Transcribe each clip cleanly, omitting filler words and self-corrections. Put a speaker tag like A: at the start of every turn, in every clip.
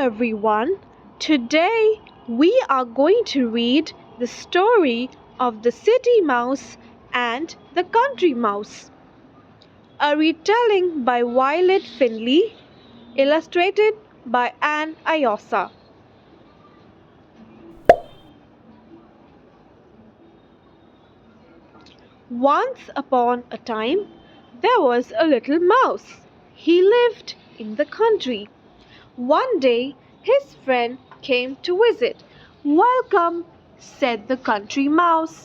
A: everyone. Today we are going to read the story of the city mouse and the country mouse. A retelling by Violet Finley, illustrated by Anne Ayosa. Once upon a time, there was a little mouse. He lived in the country. One day, his friend came to visit. "Welcome," said the country mouse.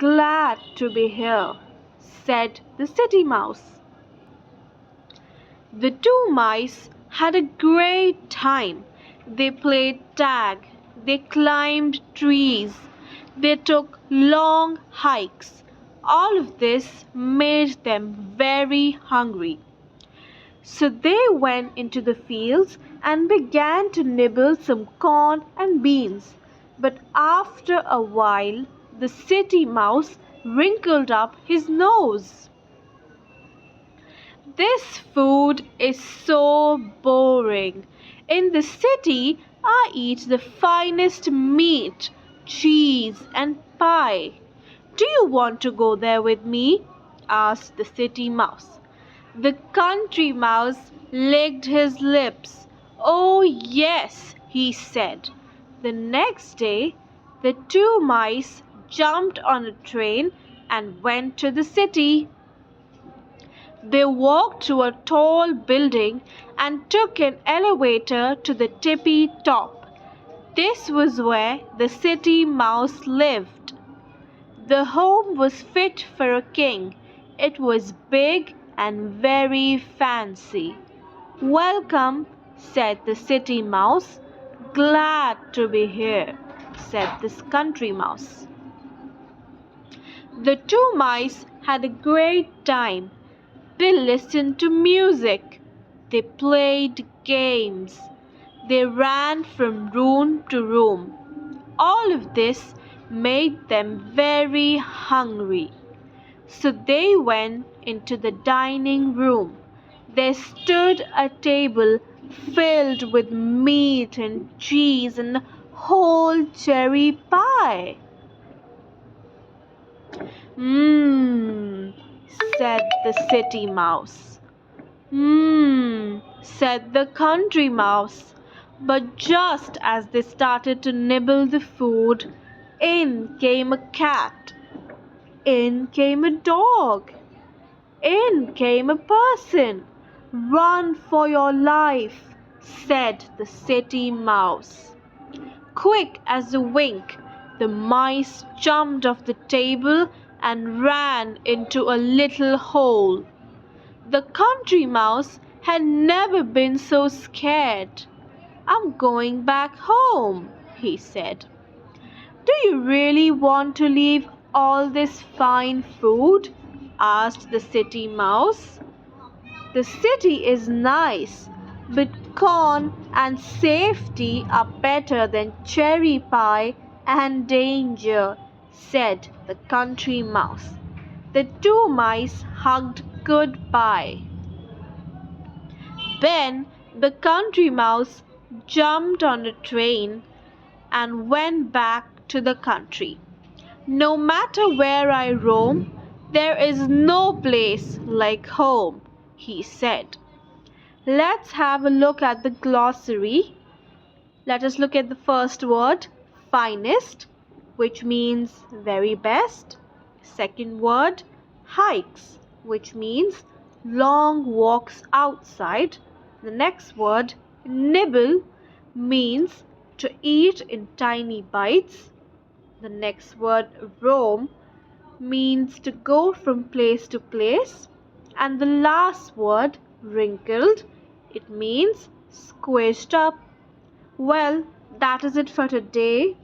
A: "Glad to be here," said the city mouse. The two mice had a great time. They played tag, they climbed trees, they took long hikes. All of this made them very hungry. So they went into the fields and began to nibble some corn and beans. But after a while, the city mouse wrinkled up his nose. "This food is so boring. In the city, I eat the finest meat, cheese, and pie. Do you want to go there with me?" asked the city mouse. The country mouse licked his lips. "Oh, yes," he said. The next day, the two mice jumped on a train and went to the city. They walked to a tall building and took an elevator to the tippy top. This was where the city mouse lived. The home was fit for a king. It was big and very fancy. "Welcome," said the city mouse. "Glad to be here," said the country mouse. The two mice had a great time. They listened to music. They played games. They ran from room to room. All of this made them very hungry. So they went into the dining room. There stood a table filled with meat and cheese and whole cherry pie. "Mmm," said the city mouse. "Mmm," said the country mouse. But just as they started to nibble the food, in came a cat. In came a dog. In came a person. "Run for your life," said the city mouse. Quick as a wink, the mice jumped off the table and ran into a little hole. The country mouse had never been so scared. "I'm going back home," he said. "Do you really want to leave all this fine food?" asked the city mouse. "The city is nice, but corn and safety are better than cherry pie and danger," said the country mouse. The two mice hugged goodbye. Then the country mouse jumped on a train and went back to the country. "No matter where I roam, there is no place like home," he said. Let's have a look at the glossary. Let us look at the first word, finest, which means very best. Second word, hikes, which means long walks outside. The next word, nibble, means to eat in tiny bites. The next word, roam, means to go from place to place. And the last word, wrinkled, it means squished up. Well, that is it for today.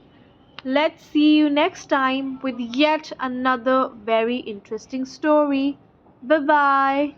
A: Let's see you next time with yet another very interesting story. Bye-bye.